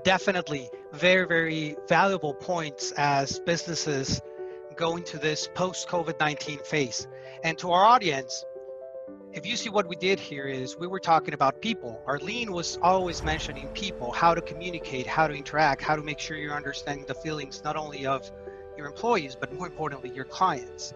Definitely very, very valuable points as businesses go into this post-COVID-19 phase. And to our audience, if you see what we did here is we were talking about people. Arlene was always mentioning people, how to communicate, how to interact, how to make sure you're understanding the feelings not only of your employees, but more importantly, your clients.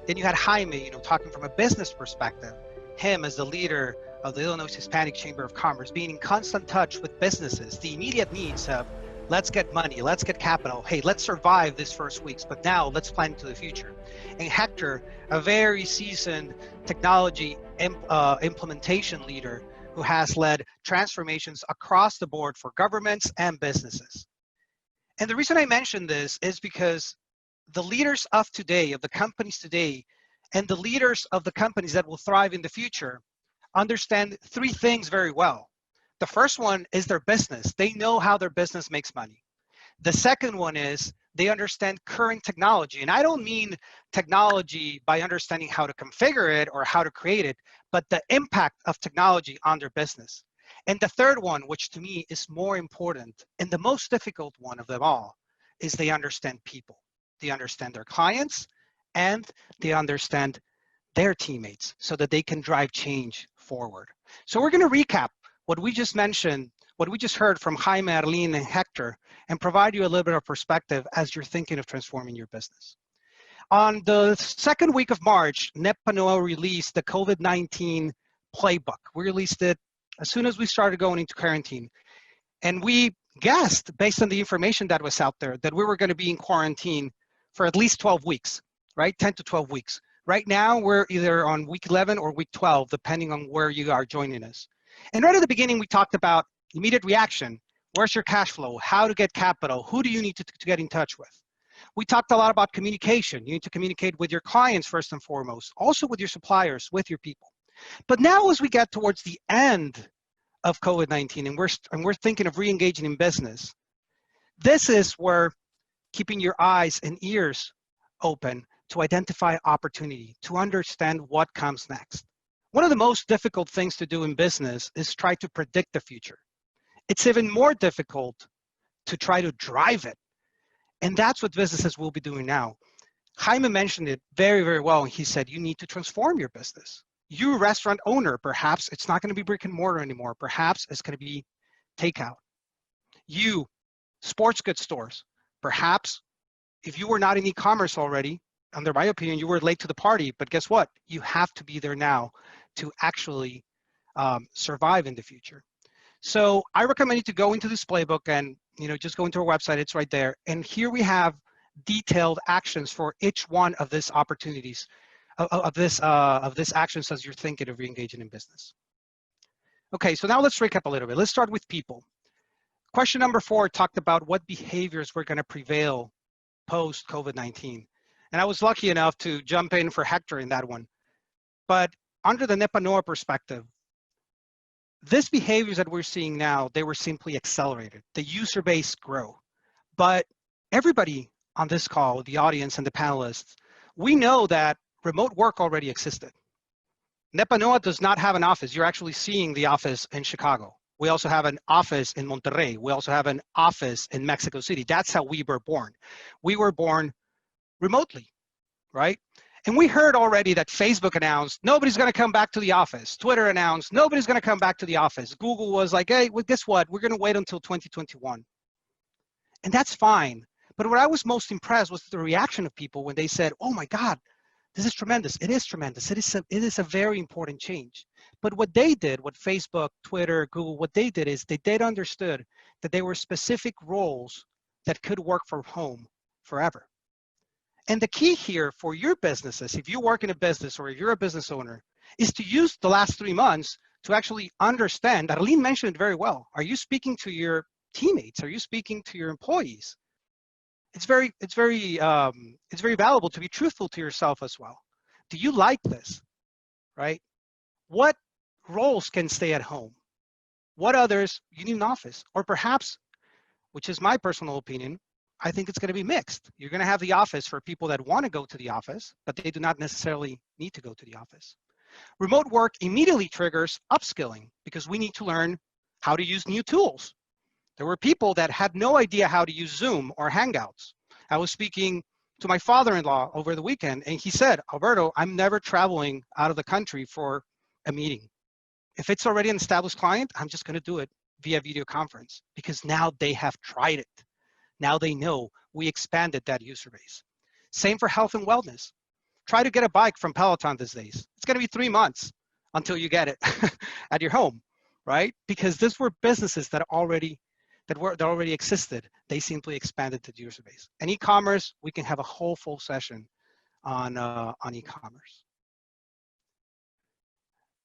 Then you had Jaime, talking from a business perspective, him as the leader of the Illinois Hispanic Chamber of Commerce, being in constant touch with businesses, the immediate needs of let's get money, let's get capital, hey, let's survive this first weeks, but now let's plan into the future. And Hector, a very seasoned technology implementation leader who has led transformations across the board for governments and businesses. And the reason I mention this is because the leaders of today, of the companies today, and the leaders of the companies that will thrive in the future understand three things very well. The first one is their business. They know how their business makes money. The second one is they understand current technology. And I don't mean technology by understanding how to configure it or how to create it, but the impact of technology on their business. And the third one, which to me is more important and the most difficult one of them all, is they understand people. They understand their clients and they understand their teammates so that they can drive change forward. So we're going to recap what we just mentioned, what we just heard from Jaime, Arlene, and Hector, and provide you a little bit of perspective as you're thinking of transforming your business. On the second week of March, NEP PANOA released the COVID-19 playbook. We released it as soon as we started going into quarantine. And we guessed, based on the information that was out there, that we were going to be in quarantine for at least 12 weeks, right? 10 to 12 weeks. Right now, we're either on week 11 or week 12, depending on where you are joining us. And right at the beginning, we talked about immediate reaction. Where's your cash flow? How to get capital? Who do you need to get in touch with? We talked a lot about communication. You need to communicate with your clients first and foremost, also with your suppliers, with your people. But now as we get towards the end of COVID-19 and we're thinking of re-engaging in business, this is where keeping your eyes and ears open to identify opportunity, to understand what comes next. One of the most difficult things to do in business is try to predict the future. It's even more difficult to try to drive it. And that's what businesses will be doing now. Jaime mentioned it very, very well. He said, you need to transform your business. You, a restaurant owner, perhaps it's not going to be brick and mortar anymore. Perhaps it's going to be takeout. You, sports goods stores, perhaps if you were not in e-commerce already, under my opinion, you were late to the party, but guess what? You have to be there now to actually survive in the future. So I recommend you to go into this playbook and just go into our website, it's right there. And here we have detailed actions for each one of these opportunities, of this actions as you're thinking of re-engaging in business. Okay, so now let's recap a little bit. Let's start with people. Question number 4 talked about what behaviors were going to prevail post-COVID-19. And I was lucky enough to jump in for Hector in that one. But under the NEP PANOA perspective, these behaviors that we're seeing now, they were simply accelerated. The user base grew. But everybody on this call, the audience and the panelists, we know that remote work already existed. NEP PANOA does not have an office. You're actually seeing the office in Chicago. We also have an office in Monterrey. We also have an office in Mexico City. That's how we were born. We were born remotely, right? And we heard already that Facebook announced nobody's going to come back to the office. Twitter announced nobody's going to come back to the office. Google was like, hey, well, guess what? We're going to wait until 2021. And that's fine. But what I was most impressed was the reaction of people when they said, oh my God, this is tremendous. It is tremendous. It is a very important change. But what they did, what Facebook, Twitter, Google, what they did is they did understood that there were specific roles that could work from home forever. And the key here for your businesses, if you work in a business or if you're a business owner, is to use the last 3 months to actually understand. Arlene mentioned it very well. Are you speaking to your teammates? Are you speaking to your employees? It's very valuable to be truthful to yourself as well. Do you like this, right? What roles can stay at home? What others you need an office? Or perhaps, which is my personal opinion, I think it's going to be mixed. You're going to have the office for people that want to go to the office, but they do not necessarily need to go to the office. Remote work immediately triggers upskilling because we need to learn how to use new tools. There were people that had no idea how to use Zoom or Hangouts. I was speaking to my father-in-law over the weekend, and he said, Alberto, I'm never traveling out of the country for a meeting. If it's already an established client, I'm just going to do it via video conference, because now they have tried it. Now they know we expanded that user base. Same for health and wellness. Try to get a bike from Peloton these days. It's going to be 3 months until you get it at your home, right? Because these were businesses that already existed. They simply expanded the user base. And e-commerce, we can have a whole full session on e-commerce.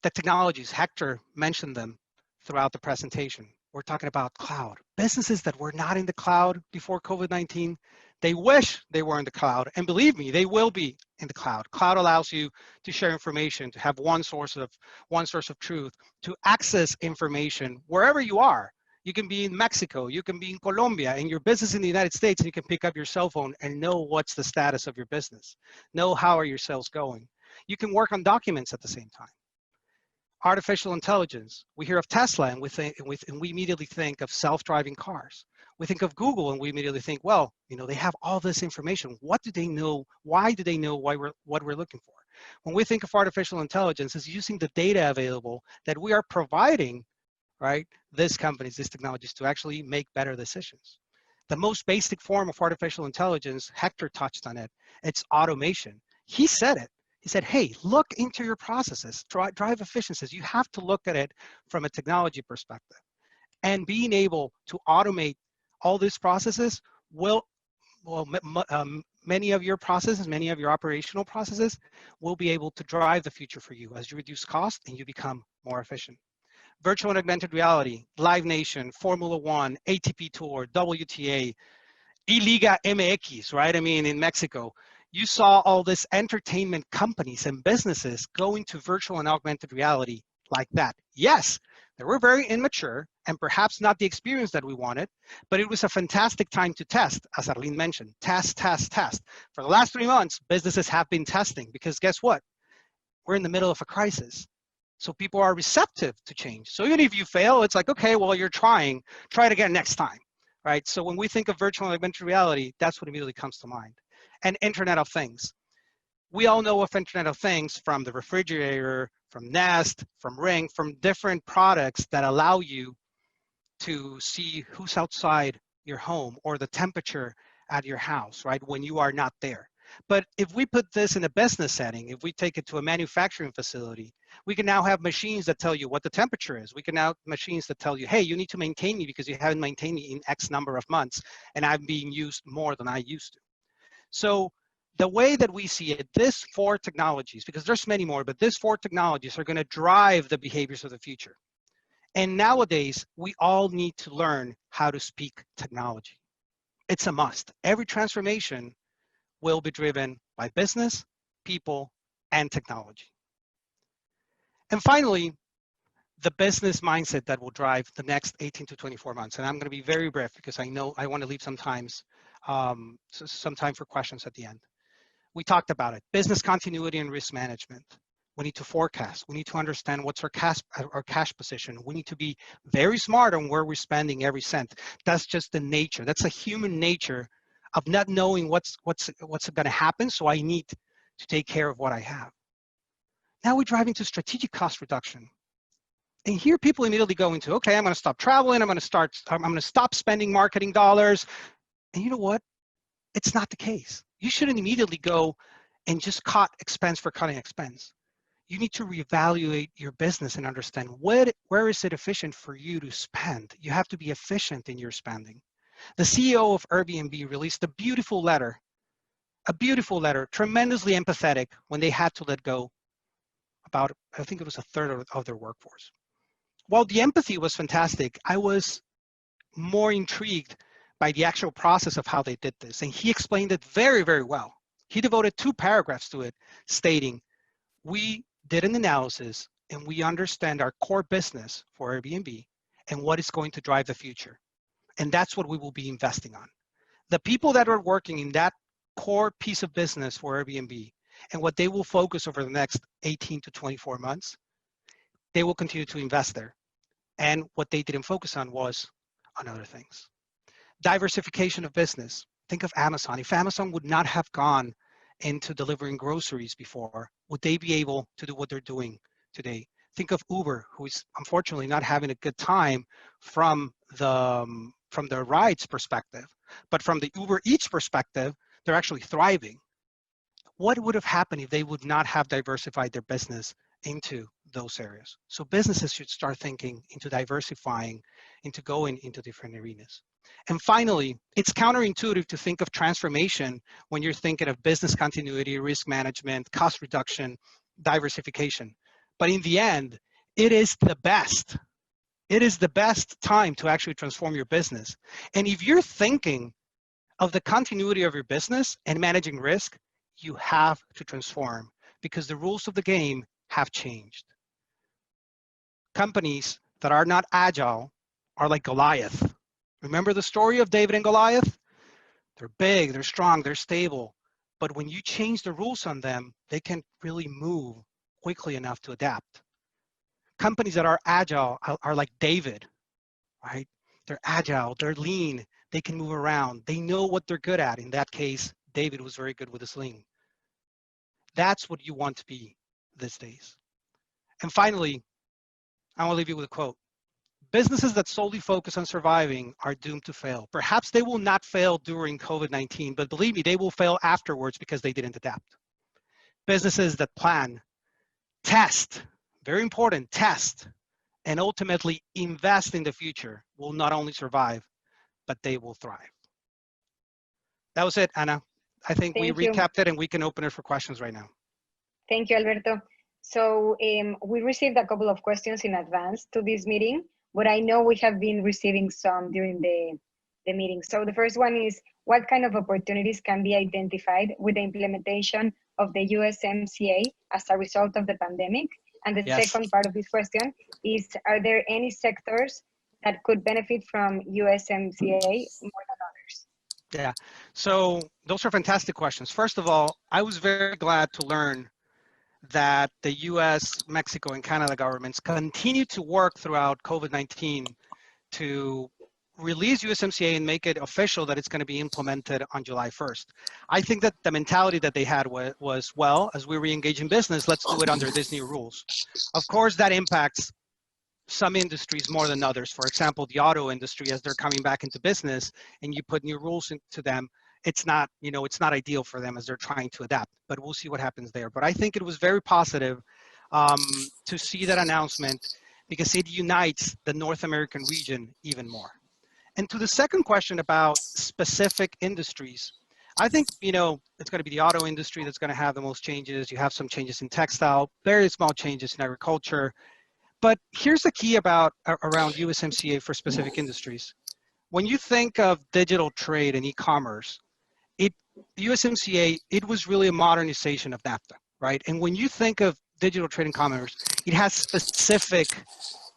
The technologies, Hector mentioned them throughout the presentation. We're talking about cloud. Businesses that were not in the cloud before COVID-19, they wish they were in the cloud. And believe me, they will be in the cloud. Cloud allows you to share information, to have one source of truth, to access information wherever you are. You can be in Mexico, you can be in Colombia, and your business in the United States, and you can pick up your cell phone and know what's the status of your business, know how are your sales going. You can work on documents at the same time. Artificial intelligence. We hear of Tesla, and we immediately think of self-driving cars. We think of Google, and we immediately think, well, they have all this information. What do they know? Why do they know what we're looking for? When we think of artificial intelligence, it's using the data available that we are providing, right? These companies, these technologies, to actually make better decisions. The most basic form of artificial intelligence, Hector touched on it, it's automation. He said it. He said, hey, look into your processes, drive efficiencies. You have to look at it from a technology perspective. And being able to automate all these processes many of your processes, many of your operational processes will be able to drive the future for you as you reduce cost and you become more efficient. Virtual and augmented reality, Live Nation, Formula One, ATP Tour, WTA, Liga MX, right? I mean, in Mexico. You saw all this entertainment companies and businesses go into virtual and augmented reality like that. Yes, they were very immature and perhaps not the experience that we wanted, but it was a fantastic time to test, as Arlene mentioned, test, test, test. For the last 3 months, businesses have been testing because guess what? We're in the middle of a crisis. So people are receptive to change. So even if you fail, it's like, okay, well, you're trying, try it again next time, right? So when we think of virtual and augmented reality, that's what immediately comes to mind. And Internet of Things. We all know of Internet of Things from the refrigerator, from Nest, from Ring, from different products that allow you to see who's outside your home or the temperature at your house, right, when you are not there. But if we put this in a business setting, if we take it to a manufacturing facility, we can now have machines that tell you what the temperature is. We can now have machines that tell you, hey, you need to maintain me because you haven't maintained me in X number of months and I'm being used more than I used to. So the way that we see it, these 4 technologies, because there's many more, but these 4 technologies are going to drive the behaviors of the future. And nowadays, we all need to learn how to speak technology. It's a must. Every transformation will be driven by business, people, and technology. And finally, the business mindset that will drive the next 18 to 24 months. And I'm going to be very brief because I know I want to leave some time for questions at the end. We talked about it, business continuity and risk management. We need to forecast. We need to understand what's our cash position. We need to be very smart on where we're spending every cent. That's just the nature. That's a human nature of not knowing what's going to happen. So I need to take care of what I have. Now we're driving to strategic cost reduction. And here people immediately go into, okay, I'm going to stop traveling. I'm going to stop spending marketing dollars. And you know what? It's not the case. You shouldn't immediately go and just cut expense for cutting expense. You need to reevaluate your business and understand where is it efficient for you to spend. You have to be efficient in your spending. The CEO of Airbnb released a beautiful letter, tremendously empathetic when they had to let go about, I think it was a third of their workforce. While the empathy was fantastic, I was more intrigued by the actual process of how they did this. And he explained it very, very well. He devoted 2 paragraphs to it, stating, we did an analysis and we understand our core business for Airbnb and what is going to drive the future. And that's what we will be investing on. The people that are working in that core piece of business for Airbnb and what they will focus over the next 18 to 24 months, they will continue to invest there. And what they didn't focus on was on other things. Diversification of business. Think of Amazon. If Amazon would not have gone into delivering groceries before, would they be able to do what they're doing today? Think of Uber, who is unfortunately not having a good time from the rides perspective, but from the Uber Eats perspective, they're actually thriving. What would have happened if they would not have diversified their business into those areas? So businesses should start thinking into diversifying, into going into different arenas. And finally, it's counterintuitive to think of transformation when you're thinking of business continuity, risk management, cost reduction, diversification. But in the end, it is the best. It is the best time to actually transform your business. And if you're thinking of the continuity of your business and managing risk, you have to transform because the rules of the game have changed. Companies that are not agile are like Goliath. Remember the story of David and Goliath? They're big, they're strong, they're stable. But when you change the rules on them, they can really move quickly enough to adapt. Companies that are agile are like David, right? They're agile, they're lean, they can move around, they know what they're good at. In that case, David was very good with his lean. That's what you want to be these days. And finally, I want to leave you with a quote. Businesses that solely focus on surviving are doomed to fail. Perhaps they will not fail during COVID-19, but believe me, they will fail afterwards because they didn't adapt. Businesses that plan, test, very important, test, and ultimately invest in the future will not only survive, but they will thrive. That was it, Anna. I think we recapped it and we can open it for questions right now. Thank you, Alberto. So we received a couple of questions in advance to this meeting, but I know we have been receiving some during the meeting. So the first one is, what kind of opportunities can be identified with the implementation of the USMCA as a result of the pandemic? And the second part of this question is, are there any sectors that could benefit from USMCA more than others? Yeah, so those are fantastic questions. First of all, I was very glad to learn that the US, Mexico, and Canada governments continue to work throughout COVID-19 to release USMCA and make it official that it's going to be implemented on July 1st. I think that the mentality that they had was, well, as we re-engage in business, let's do it under these new rules. Of course, that impacts some industries more than others. For example, the auto industry, as they're coming back into business and you put new rules into them, it's not, it's not ideal for them as they're trying to adapt, but we'll see what happens there. But I think it was very positive to see that announcement because it unites the North American region even more. And to the second question about specific industries, I think, it's going to be the auto industry that's going to have the most changes. You have some changes in textile, very small changes in agriculture. But here's the key around USMCA for specific industries. When you think of digital trade and e-commerce, USMCA, it was really a modernization of NAFTA, right? And when you think of digital trade and commerce, it has specific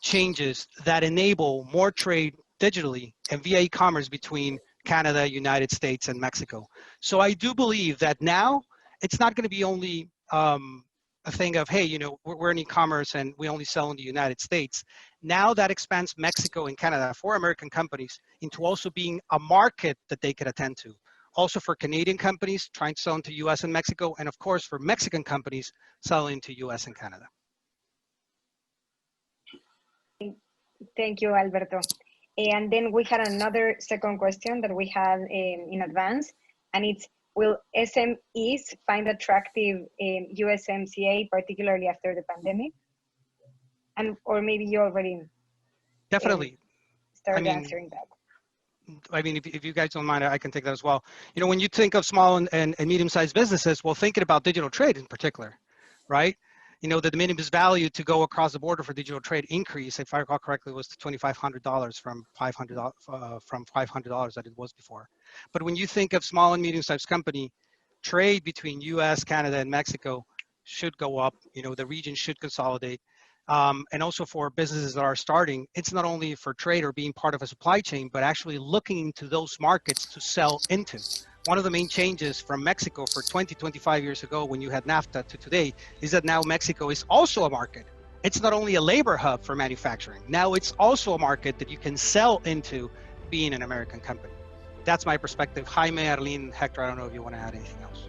changes that enable more trade digitally and via e-commerce between Canada, United States, and Mexico. So I do believe that now it's not going to be only a thing of, hey, we're in e-commerce and we only sell in the United States. Now that expands Mexico and Canada for American companies into also being a market that they could attend to. Also for Canadian companies trying to sell into US and Mexico, and of course for Mexican companies selling to US and Canada. Thank you, Alberto. And then we had another second question that we had in advance, and it's, will SMEs find attractive USMCA, particularly after the pandemic? Or maybe you already definitely started answering that. I mean, if you guys don't mind, I can take that as well. When you think of small and medium-sized businesses, well, thinking about digital trade in particular, right? The de minimis value to go across the border for digital trade increase, if I recall correctly, was to $2,500 from $500 that it was before. But when you think of small and medium-sized company, trade between US, Canada, and Mexico should go up. The region should consolidate. And also for businesses that are starting, it's not only for trade or being part of a supply chain, but actually looking to those markets to sell into. One of the main changes from Mexico for 20, 25 years ago when you had NAFTA to today is that now Mexico is also a market it's not only a labor hub for manufacturing, now it's also a market that you can sell into being an American company. That's my perspective. Jaime, Arlene, Hector, I don't know if you want to add anything else.